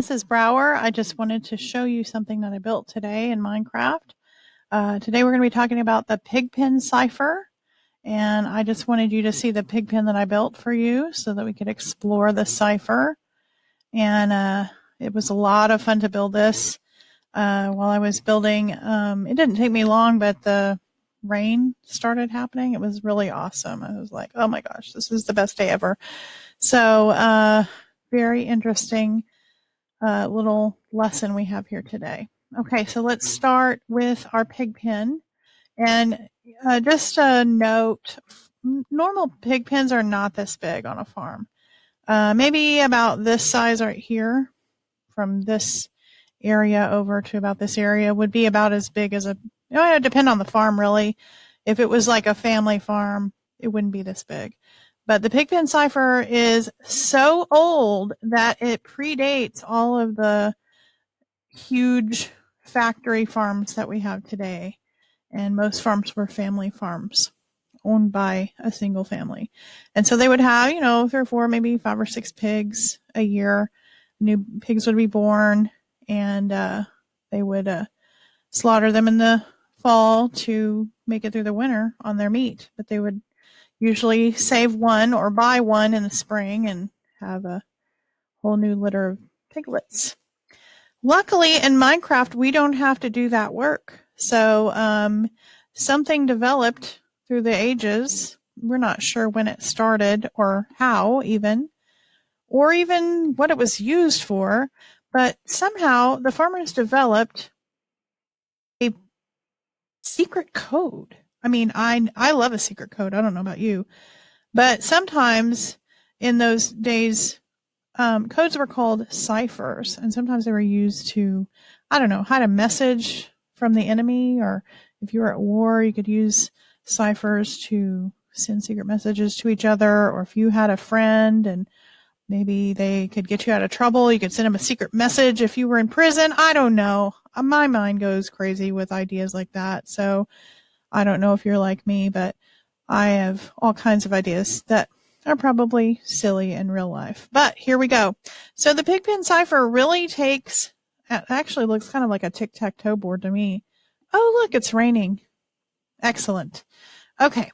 This is Brower. I just wanted to show you something that I built today in Minecraft. Today we're going to be talking about the Pigpen Cipher, and I just wanted you to see the Pigpen that I built for you so that we could explore the cipher. And it was a lot of fun to build this. While I was building, it didn't take me long, but the rain started happening. It was really awesome. I was like, oh my gosh, this is the best day ever. So very interesting little lesson we have here today. Okay, so let's start with our pig pen. And just a note, normal pig pens are not this big on a farm. Maybe about this size right here, from this area over to about this area, would be about as big as it would depend on the farm, really. If it was like a family farm, it wouldn't be this big. But the Pigpen Cipher is so old that it predates all of the huge factory farms that we have today. And most farms were family farms owned by a single family. And so they would have, 3 or 4, maybe 5 or 6 pigs a year. New pigs would be born, and they would slaughter them in the fall to make it through the winter on their meat. But they would usually save one or buy one in the spring and have a whole new litter of piglets. Luckily, in Minecraft, we don't have to do that work. So something developed through the ages. We're not sure when it started or how even, or even what it was used for. But somehow the farmers developed a secret code. I mean, I love a secret code. I don't know about you. But sometimes in those days, codes were called ciphers, and sometimes they were used to, hide a message from the enemy, or if you were at war, you could use ciphers to send secret messages to each other, or if you had a friend and maybe they could get you out of trouble, you could send them a secret message if you were in prison. I don't know. My mind goes crazy with ideas like that, so I don't know if you're like me, but I have all kinds of ideas that are probably silly in real life. But here we go. So the Pigpen Cipher really takes, it actually looks kind of like a tic-tac-toe board to me. Oh, look, it's raining. Excellent. Okay.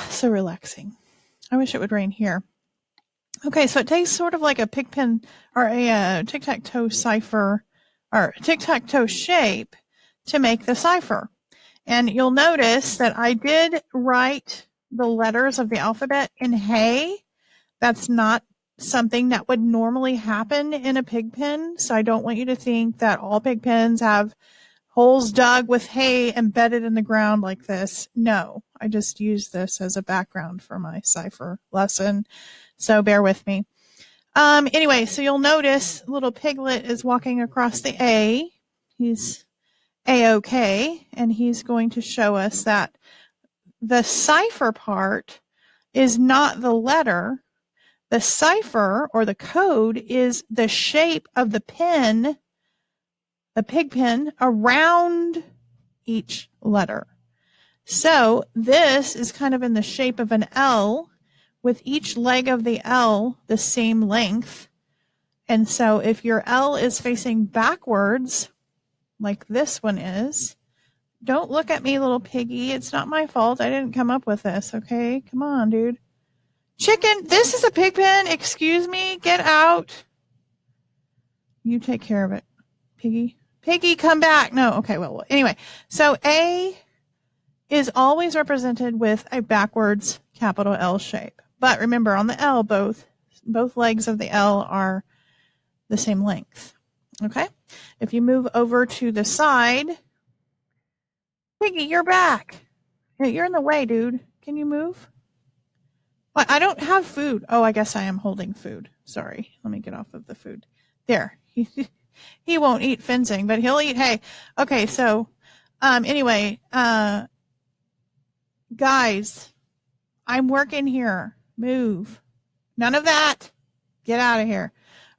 So relaxing. I wish it would rain here. Okay, so it takes sort of like a Pigpen or a tic-tac-toe cipher or tic-tac-toe shape to make the cipher. And you'll notice that I did write the letters of the alphabet in hay. That's not something that would normally happen in a pig pen. So I don't want you to think that all pig pens have holes dug with hay embedded in the ground like this. No, I just used this as a background for my cipher lesson. So bear with me. Anyway, so you'll notice little piglet is walking across the A. He's A-OK, and he's going to show us that the cipher part is not the letter. The cipher or the code is the shape of the pen, the pig pen, around each letter. So this is kind of in the shape of an L, with each leg of the L the same length. And so if your L is facing backwards, like this one is, don't look at me, little piggy. It's not my fault. I didn't come up with this, okay? Come on, dude. Chicken, this is a pig pen. Excuse me. Get out. You take care of it, piggy. Piggy, come back. No, okay, well, anyway. So A is always represented with a backwards capital L shape. But remember, on the L, both legs of the L are the same length, okay? If you move over to the side, Piggy, you're back. You're in the way, dude. Can you move? Well, I don't have food. Oh, I guess I am holding food. Sorry. Let me get off of the food. There. He won't eat fencing, but he'll eat hay. Okay, so anyway, guys, I'm working here. Move. None of that. Get out of here.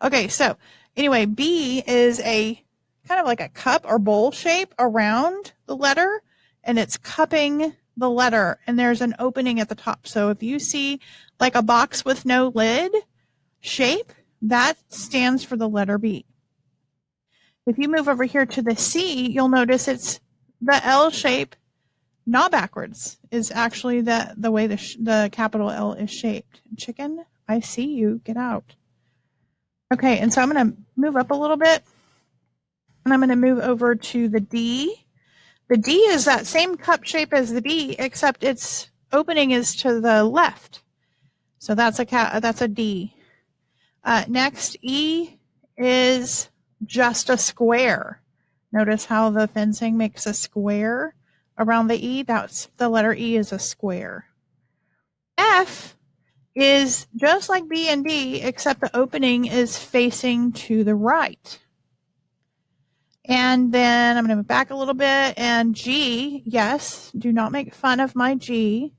Okay, so anyway, B is a kind of like a cup or bowl shape around the letter, and it's cupping the letter, and there's an opening at the top. So if you see like a box with no lid shape, that stands for the letter B. If you move over here to the C, you'll notice it's the L shape, not backwards, is actually the way the capital L is shaped. Chicken, I see you. Get out. Okay, and so I'm going to move up a little bit, and I'm going to move over to the D. The D is that same cup shape as the B, except its opening is to the left. So that's a D. Next, E is just a square. Notice how the fencing makes a square around the E. That's the letter E is a square. F is just like B and D, except the opening is facing to the right. And then I'm going to move back a little bit. And G, yes, do not make fun of my G.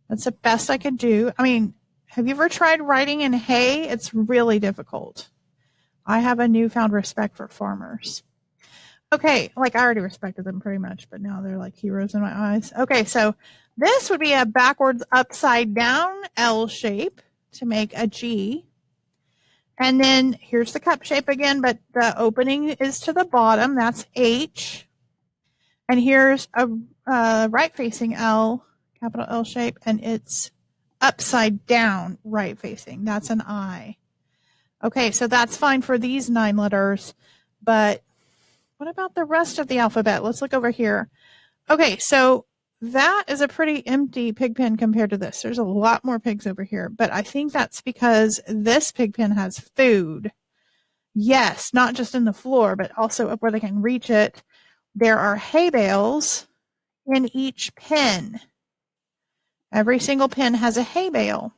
That's the best I could do. I mean, have you ever tried writing in hay? It's really difficult. I have a newfound respect for farmers. Okay, like I already respected them pretty much, but now they're like heroes in my eyes. Okay, so this would be a backwards upside down L shape to make a G. And then here's the cup shape again, but the opening is to the bottom. That's H. And here's a right-facing L, capital L shape, and it's upside down right-facing. That's an I. Okay, so that's fine for these 9 letters, but what about the rest of the alphabet? Let's look over here. Okay, so that is a pretty empty pig pen compared to this. There's a lot more pigs over here, but I think that's because this pig pen has food. Yes, not just in the floor, but also up where they can reach it. There are hay bales in each pen. Every single pen has a hay bale.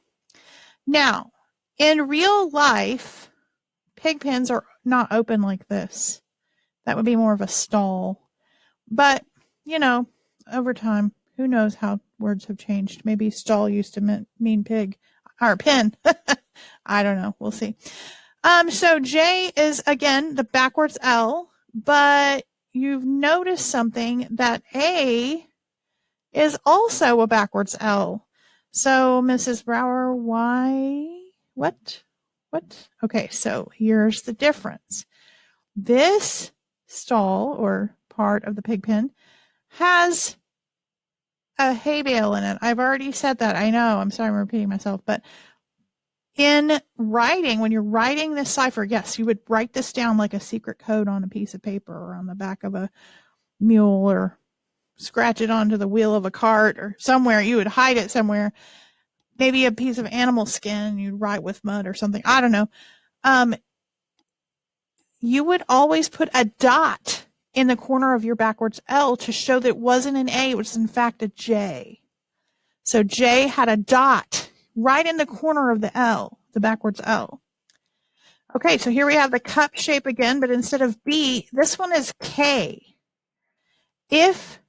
Now, in real life, pig pens are not open like this. That would be more of a stall. But, you know, over time, who knows how words have changed. Maybe stall used to mean pig or pen. I don't know. We'll see. So J is, again, the backwards L, but you've noticed something that A is also a backwards L. So Mrs. Brower, why? What? Okay, so here's the difference. This stall or part of the pig pen has a hay bale in it. I've already said that. I know. I'm sorry I'm repeating myself, but in writing, when you're writing this cipher, yes, you would write this down like a secret code on a piece of paper or on the back of a mule or scratch it onto the wheel of a cart or somewhere. You would hide it somewhere. Maybe a piece of animal skin you'd write with mud or something. I don't know. You would always put a dot in the corner of your backwards L to show that it wasn't an A, it was in fact a J. So J had a dot right in the corner of the L, the backwards L. Okay, so here we have the cup shape again, but instead of B, this one is K. If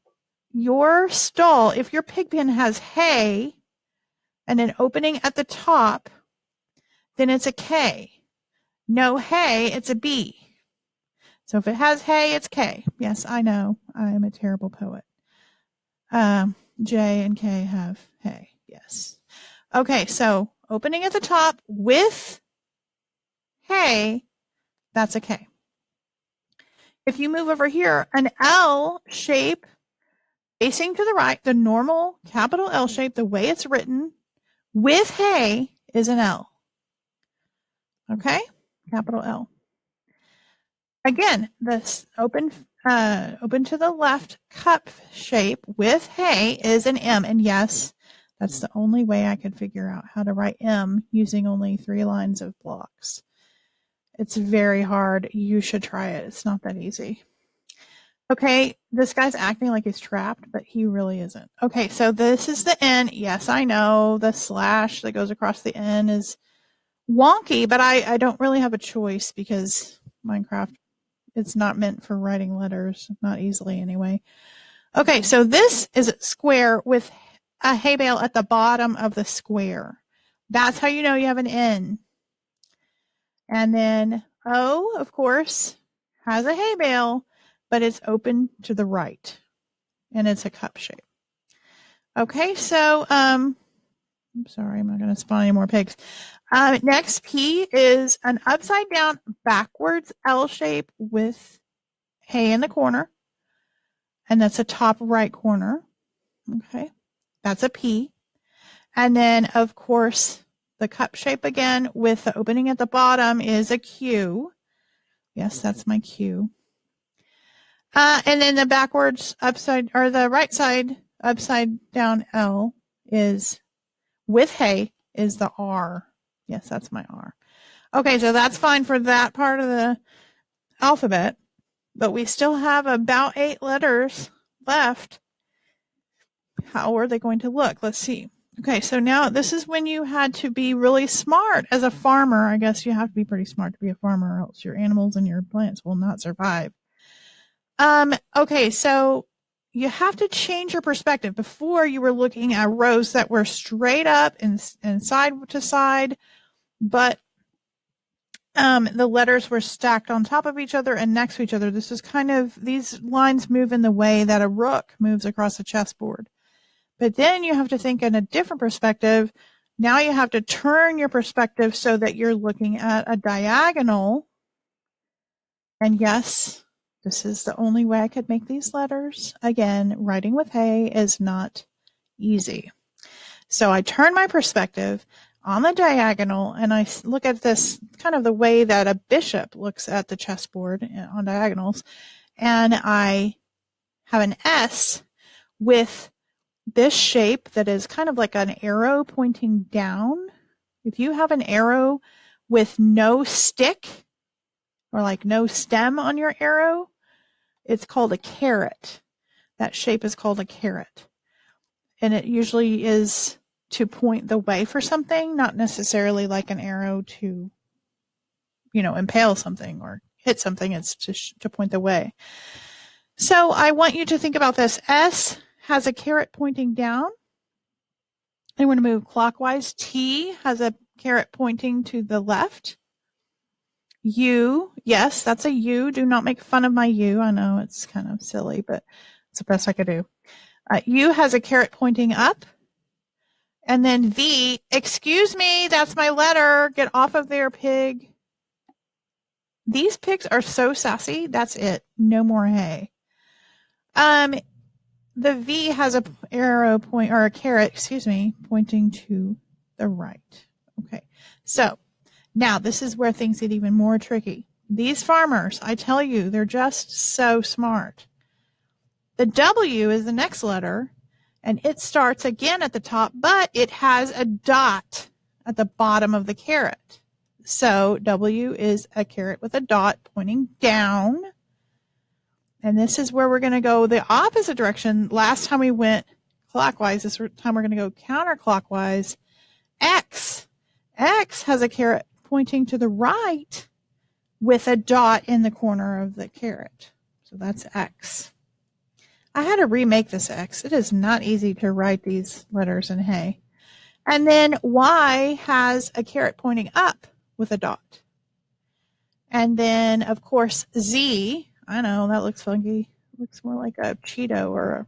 your stall, if your pig pen has hay and an opening at the top, then it's a K. No hay, it's a B. So if it has hay, it's K. Yes, I know. I am a terrible poet. J and K have hay. Yes. Okay, so opening at the top with hay, that's a K. If you move over here, an L shape facing to the right, the normal capital L shape, the way it's written, with hay is an L. Okay, capital L. Again, this open to the left cup shape with hay is an M. And yes, that's the only way I could figure out how to write M using only 3 lines of blocks. It's very hard. You should try it. It's not that easy. Okay, this guy's acting like he's trapped, but he really isn't. Okay, so this is the N. Yes, I know the slash that goes across the N is wonky, but I don't really have a choice because Minecraft, it's not meant for writing letters, not easily anyway. Okay, so this is a square with a hay bale at the bottom of the square. That's how you know you have an N. And then O, of course, has a hay bale, but it's open to the right, and it's a cup shape. Okay, so I'm sorry, I'm not going to spawn any more pigs. Next P is an upside down backwards L shape with hay in the corner. And that's a top right corner. Okay, that's a P. And then, of course, the cup shape again with the opening at the bottom is a Q. Yes, that's my Q. And then the backwards upside, or the right side upside down L is with hay is the R. Yes, that's my R. Okay, so that's fine for that part of the alphabet, but we still have about 8 letters left. How are they going to look? Let's see. Okay, so now this is when you had to be really smart as a farmer. I guess you have to be pretty smart to be a farmer, or else your animals and your plants will not survive. Okay, so you have to change your perspective. Before, you were looking at rows that were straight up and side to side, but the letters were stacked on top of each other and next to each other. This is kind of, these lines move in the way that a rook moves across a chessboard. But then you have to think in a different perspective. Now you have to turn your perspective so that you're looking at a diagonal. And yes, this is the only way I could make these letters. Again, writing with hay is not easy. So I turn my perspective on the diagonal and I look at this kind of the way that a bishop looks at the chessboard on diagonals. And I have an S with this shape that is kind of like an arrow pointing down. If you have an arrow with no stick or like no stem on your arrow, it's called a caret. That shape is called a caret. And it usually is to point the way for something, not necessarily like an arrow to, impale something or hit something. It's to point the way. So I want you to think about this. S has a caret pointing down. And we're going to move clockwise. T has a caret pointing to the left. U, yes, that's a U. Do not make fun of my U. I know it's kind of silly, but it's the best I could do. U has a caret pointing up. And then V, excuse me, that's my letter. Get off of there, pig. These pigs are so sassy. That's it. No more hay. The V has a arrow point or a caret, pointing to the right. Okay. So now this is where things get even more tricky. These farmers, I tell you, they're just so smart. The W is the next letter and it starts again at the top, but it has a dot at the bottom of the caret. So W is a caret with a dot pointing down. And this is where we're going to go the opposite direction. Last time we went clockwise. This time we're going to go counterclockwise. X. X has a caret pointing to the right with a dot in the corner of the caret. So that's X. I had to remake this X. It is not easy to write these letters in hay. And then Y has a caret pointing up with a dot. And then, of course, Z. I know, that looks funky. It looks more like a Cheeto or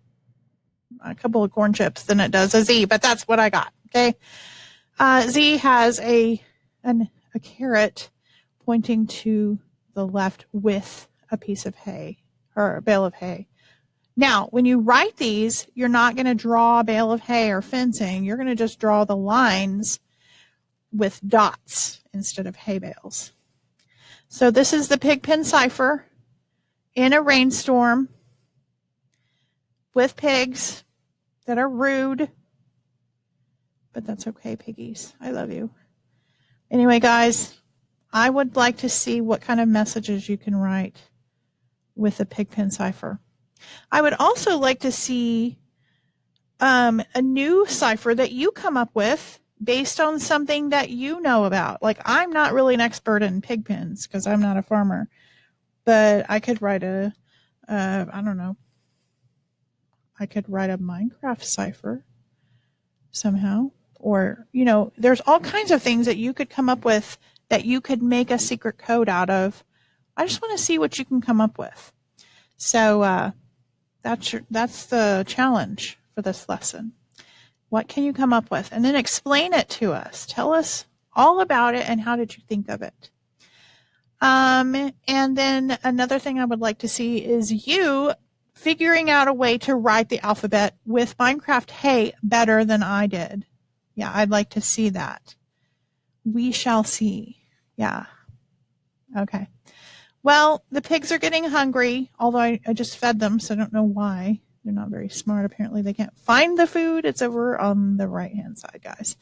a couple of corn chips than it does a Z, but that's what I got, okay? Z has a caret pointing to the left with a piece of hay or a bale of hay. Now, when you write these, you're not going to draw a bale of hay or fencing. You're going to just draw the lines with dots instead of hay bales. So this is the Pigpen Cipher in a rainstorm with pigs that are rude. But that's okay, piggies. I love you. Anyway, guys, I would like to see what kind of messages you can write with the Pigpen Cipher. I would also like to see a new cipher that you come up with based on something that you know about. Like, I'm not really an expert in pig pens because I'm not a farmer, but I could write I don't know. I could write a Minecraft cipher somehow. Or, there's all kinds of things that you could come up with that you could make a secret code out of. I just want to see what you can come up with. So that's the challenge for this lesson. What can you come up with? And then explain it to us. Tell us all about it and how did you think of it? And then another thing I would like to see is you figuring out a way to write the alphabet with Minecraft Hey better than I did. Yeah, I'd like to see that. We shall see. Yeah. Okay. Well, the pigs are getting hungry, although I just fed them, so I don't know why. They're not very smart. Apparently, they can't find the food. It's over on the right-hand side, guys.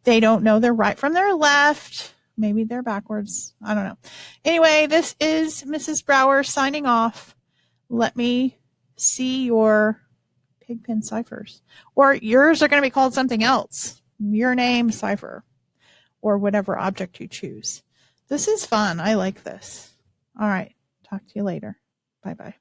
They don't know their right from their left. Maybe they're backwards. I don't know. Anyway, this is Mrs. Brower signing off. Let me see your Pigpen ciphers. Or yours are going to be called something else. Your name, cipher, or whatever object you choose. This is fun. I like this. All right. Talk to you later. Bye-bye.